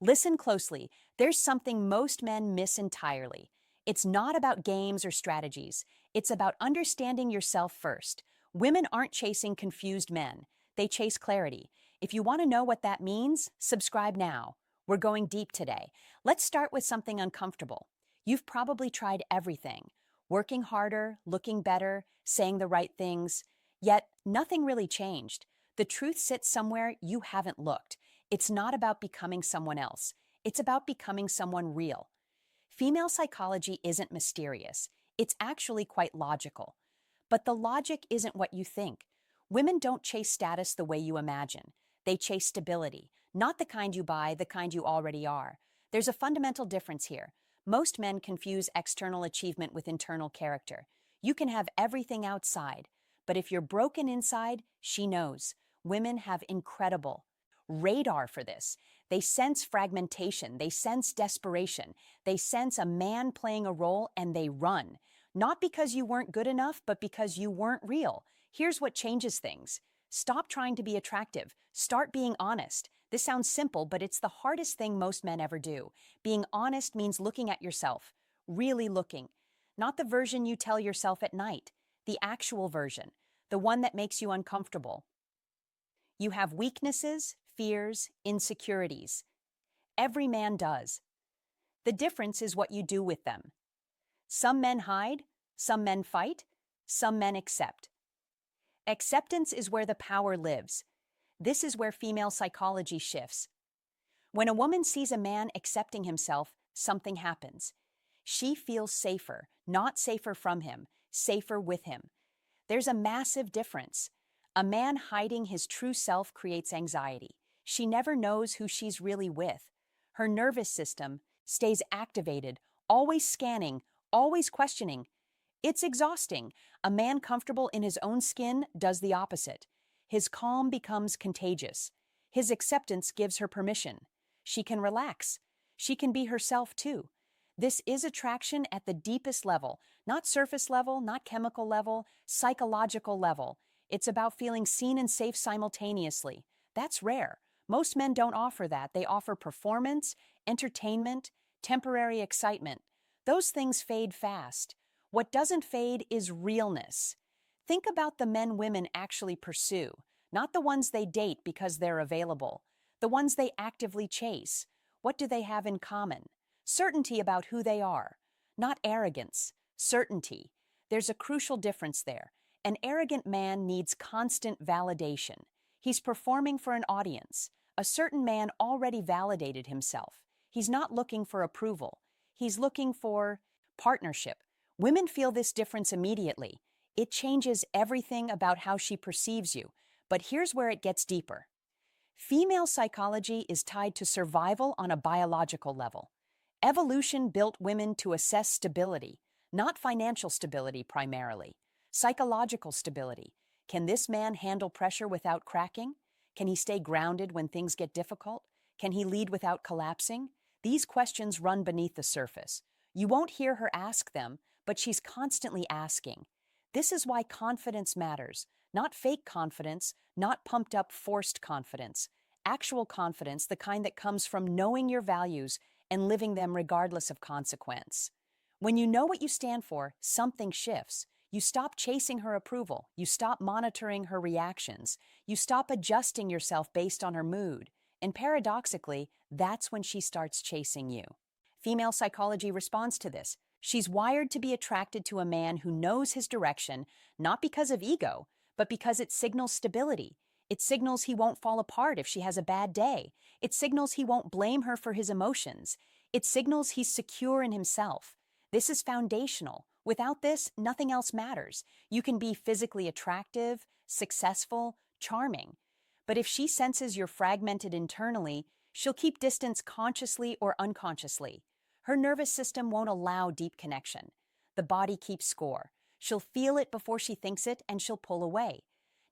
Listen closely. There's something most men miss entirely. It's not about games or strategies. It's about understanding yourself first. Women aren't chasing confused men. They chase clarity. If you want to know what that means, subscribe now. We're going deep today. Let's start with something uncomfortable. You've probably tried everything. Working harder, looking better, saying the right things. Yet, nothing really changed. The truth sits somewhere you haven't looked. It's not about becoming someone else. It's about becoming someone real. Female psychology isn't mysterious. It's actually quite logical. But the logic isn't what you think. Women don't chase status the way you imagine. They chase stability, not the kind you buy, the kind you already are. There's a fundamental difference here. Most men confuse external achievement with internal character. You can have everything outside, but if you're broken inside, she knows. Women have incredible radar for this. They sense fragmentation, they sense desperation, they sense a man playing a role and they run. Not because you weren't good enough, but because you weren't real. Here's what changes things. Stop trying to be attractive. Start being honest. This sounds simple, but it's the hardest thing most men ever do. Being honest means looking at yourself, really looking. Not the version you tell yourself at night, the actual version, the one that makes you uncomfortable. You have weaknesses, fears, insecurities. Every man does. The difference is what you do with them. Some men hide, some men fight, some men accept. Acceptance is where the power lives. This is where female psychology shifts. When a woman sees a man accepting himself, something happens. She feels safer, not safer from him, safer with him. There's a massive difference. A man hiding his true self creates anxiety. She never knows who she's really with. Her nervous system stays activated, always scanning, always questioning. It's exhausting. A man comfortable in his own skin does the opposite. His calm becomes contagious. His acceptance gives her permission. She can relax. She can be herself too. This is attraction at the deepest level, not surface level, not chemical level, psychological level. It's about feeling seen and safe simultaneously. That's rare. Most men don't offer that. They offer performance, entertainment, temporary excitement. Those things fade fast. What doesn't fade is realness. Think about the men women actually pursue, not the ones they date because they're available, the ones they actively chase. What do they have in common? Certainty about who they are, not arrogance, certainty. There's a crucial difference there. An arrogant man needs constant validation. He's performing for an audience. A certain man already validated himself. He's not looking for approval. He's looking for partnership. Women feel this difference immediately. It changes everything about how she perceives you. But here's where it gets deeper. Female psychology is tied to survival on a biological level. Evolution built women to assess stability, not financial stability primarily. Psychological stability. Can this man handle pressure without cracking? Can he stay grounded when things get difficult? Can he lead without collapsing? These questions run beneath the surface. You won't hear her ask them, but she's constantly asking. This is why confidence matters. Not fake confidence, not pumped up forced confidence. Actual confidence, the kind that comes from knowing your values and living them regardless of consequence. When you know what you stand for, something shifts. You stop chasing her approval. You stop monitoring her reactions. You stop adjusting yourself based on her mood. And paradoxically, that's when she starts chasing you. Female psychology responds to this. She's wired to be attracted to a man who knows his direction, not because of ego, but because it signals stability. It signals he won't fall apart if she has a bad day. It signals he won't blame her for his emotions. It signals he's secure in himself. This is foundational. Without this, nothing else matters. You can be physically attractive, successful, charming. But if she senses you're fragmented internally, she'll keep distance consciously or unconsciously. Her nervous system won't allow deep connection. The body keeps score. She'll feel it before she thinks it, and she'll pull away.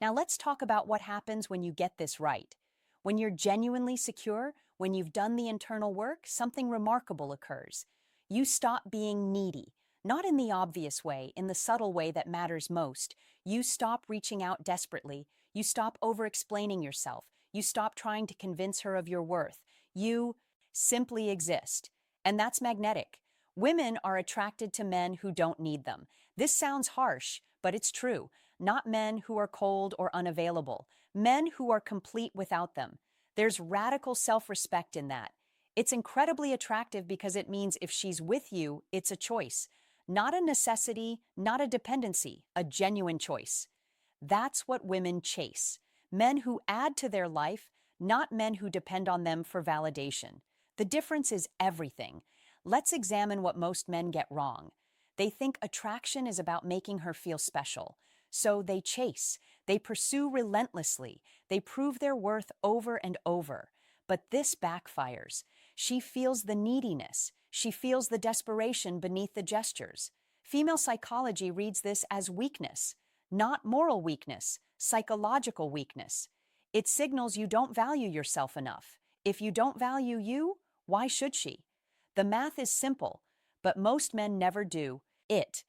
Now let's talk about what happens when you get this right. When you're genuinely secure, when you've done the internal work, something remarkable occurs. You stop being needy. Not in the obvious way, in the subtle way that matters most. You stop reaching out desperately. You stop over-explaining yourself. You stop trying to convince her of your worth. You simply exist. And that's magnetic. Women are attracted to men who don't need them. This sounds harsh, but it's true. Not men who are cold or unavailable, men who are complete without them. There's radical self-respect in that. It's incredibly attractive because it means if she's with you, it's a choice. Not a necessity, not a dependency, a genuine choice. That's what women chase. Men who add to their life, not men who depend on them for validation. The difference is everything. Let's examine what most men get wrong. They think attraction is about making her feel special. So they chase, they pursue relentlessly, they prove their worth over and over. But this backfires. She feels the neediness. She feels the desperation beneath the gestures. Female psychology reads this as weakness, not moral weakness, psychological weakness. It signals you don't value yourself enough. If you don't value you, why should she? The math is simple, but most men never do it.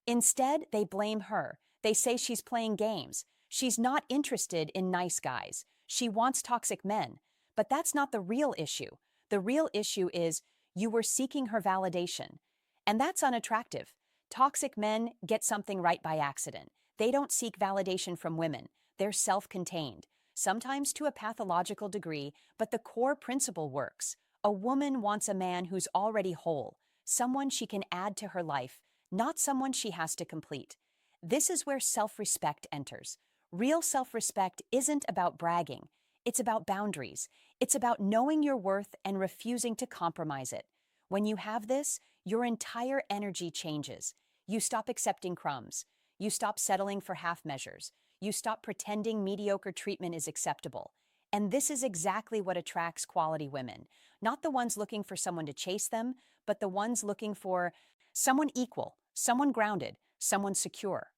Instead, they blame her. They say she's playing games. She's not interested in nice guys. She wants toxic men. But that's not the real issue. The real issue is you were seeking her validation. And that's unattractive. Toxic men get something right by accident. They don't seek validation from women. They're self-contained, sometimes to a pathological degree, but the core principle works. A woman wants a man who's already whole, someone she can add to her life, not someone she has to complete. This is where self-respect enters. Real self-respect isn't about bragging. It's about boundaries. It's about knowing your worth and refusing to compromise it. When you have this, your entire energy changes. You stop accepting crumbs. You stop settling for half measures. You stop pretending mediocre treatment is acceptable. And this is exactly what attracts quality women. Not the ones looking for someone to chase them, but the ones looking for someone equal, someone grounded, someone secure.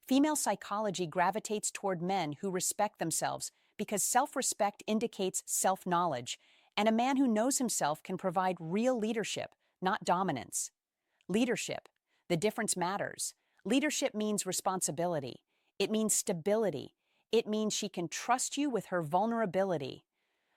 Female psychology gravitates toward men who respect themselves because self-respect indicates self-knowledge, and a man who knows himself can provide real leadership, not dominance. Leadership. The difference matters. Leadership means responsibility. It means stability. It means she can trust you with her vulnerability.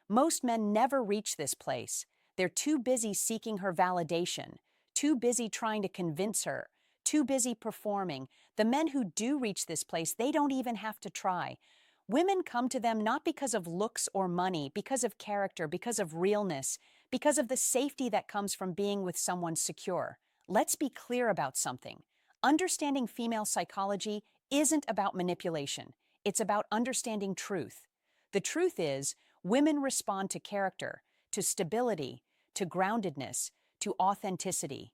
Most men never reach this place. They're too busy seeking her validation, too busy trying to convince her, too busy performing. The men who do reach this place, they don't even have to try. Women come to them not because of looks or money, because of character, because of realness, because of the safety that comes from being with someone secure. Let's be clear about something. Understanding female psychology isn't about manipulation. It's about understanding truth. The truth is, women respond to character, to stability, to groundedness, to authenticity.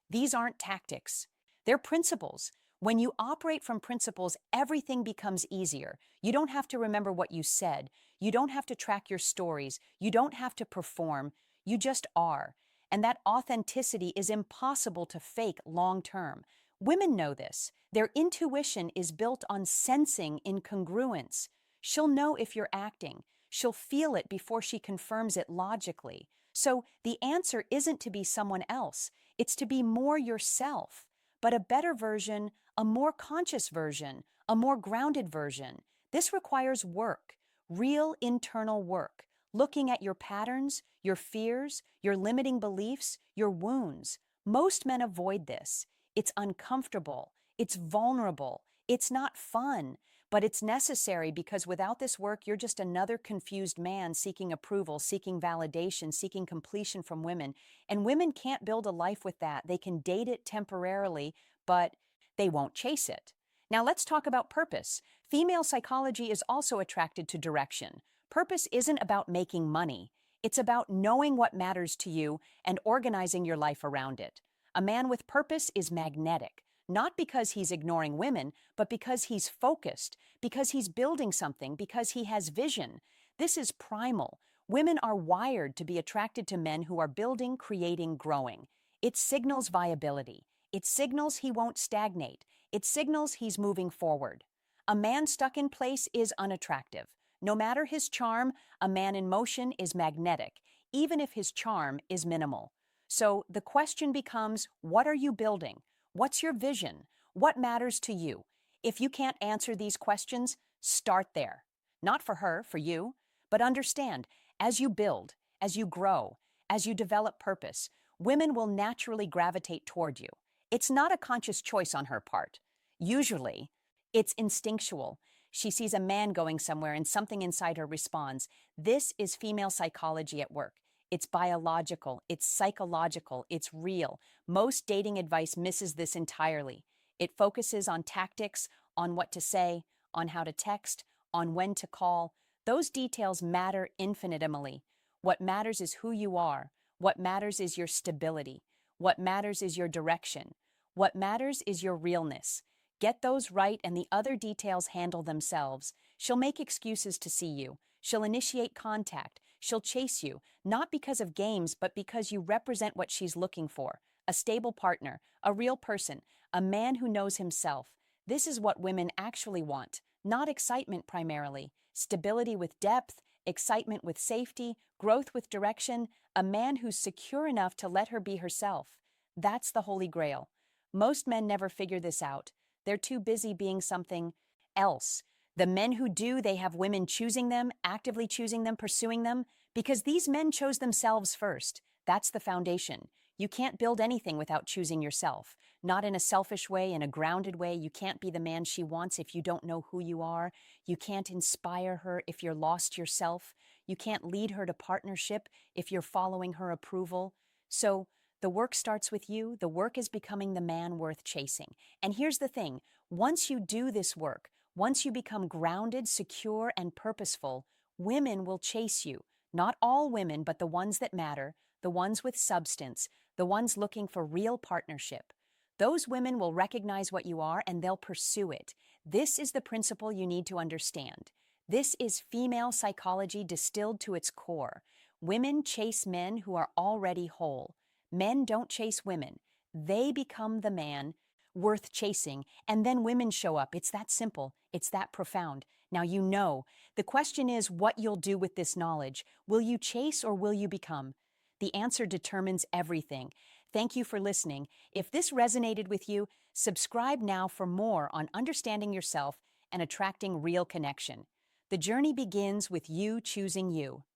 These aren't tactics. They're principles. When you operate from principles, everything becomes easier. You don't have to remember what you said. You don't have to track your stories. You don't have to perform. You just are. And that authenticity is impossible to fake long term. Women know this. Their intuition is built on sensing incongruence. She'll know if you're acting. She'll feel it before she confirms it logically. So the answer isn't to be someone else. It's to be more yourself, but a better version, a more conscious version, a more grounded version. This requires work, real internal work, looking at your patterns, your fears, your limiting beliefs, your wounds. Most men avoid this. It's uncomfortable. It's vulnerable. It's not fun, but it's necessary because without this work, you're just another confused man seeking approval, seeking validation, seeking completion from women. And women can't build a life with that. They can date it temporarily, but they won't chase it. Now let's talk about purpose. Female psychology is also attracted to direction. Purpose isn't about making money. It's about knowing what matters to you and organizing your life around it. A man with purpose is magnetic, not because he's ignoring women, but because he's focused, because he's building something, because he has vision. This is primal. Women are wired to be attracted to men who are building, creating, growing. It signals viability. It signals he won't stagnate. It signals he's moving forward. A man stuck in place is unattractive. No matter his charm, a man in motion is magnetic, even if his charm is minimal. So the question becomes, what are you building? What's your vision? What matters to you? If you can't answer these questions, start there. Not for her, for you, but understand, as you build, as you grow, As you develop purpose, women will naturally gravitate toward you. It's not a conscious choice on her part. Usually, it's instinctual. She sees a man going somewhere and something inside her responds. This is female psychology at work. It's biological, it's psychological, it's real. Most dating advice misses this entirely. It focuses on tactics, on what to say, on how to text, on when to call. Those details matter infinitesimally. What matters is who you are. What matters is your stability. What matters is your direction. What matters is your realness. Get those right and the other details handle themselves. She'll make excuses to see you. She'll initiate contact. She'll chase you, not because of games, but because you represent what she's looking for. A stable partner, a real person, a man who knows himself. This is what women actually want, not excitement primarily. Stability with depth, excitement with safety, growth with direction, a man who's secure enough to let her be herself. That's the holy grail. Most men never figure this out. They're too busy being something else. The men who do, they have women choosing them, actively choosing them, pursuing them, because these men chose themselves first. That's the foundation. You can't build anything without choosing yourself. Not in a selfish way, in a grounded way. You can't be the man she wants if you don't know who you are. You can't inspire her if you're lost yourself. You can't lead her to partnership if you're following her approval. So, the work starts with you. The work is becoming the man worth chasing. And here's the thing. Once you do this work, once you become grounded, secure, and purposeful, women will chase you. Not all women, but the ones that matter, the ones with substance, the ones looking for real partnership. Those women will recognize what you are and they'll pursue it. This is the principle you need to understand. This is female psychology distilled to its core. Women chase men who are already whole. Men don't chase women. They become the man worth chasing, and then women show up. It's that simple. It's that profound. Now you know. The question is what you'll do with this knowledge. Will you chase or will you become? The answer determines everything. Thank you for listening. If this resonated with you, subscribe now for more on understanding yourself and attracting real connection. The journey begins with you choosing you.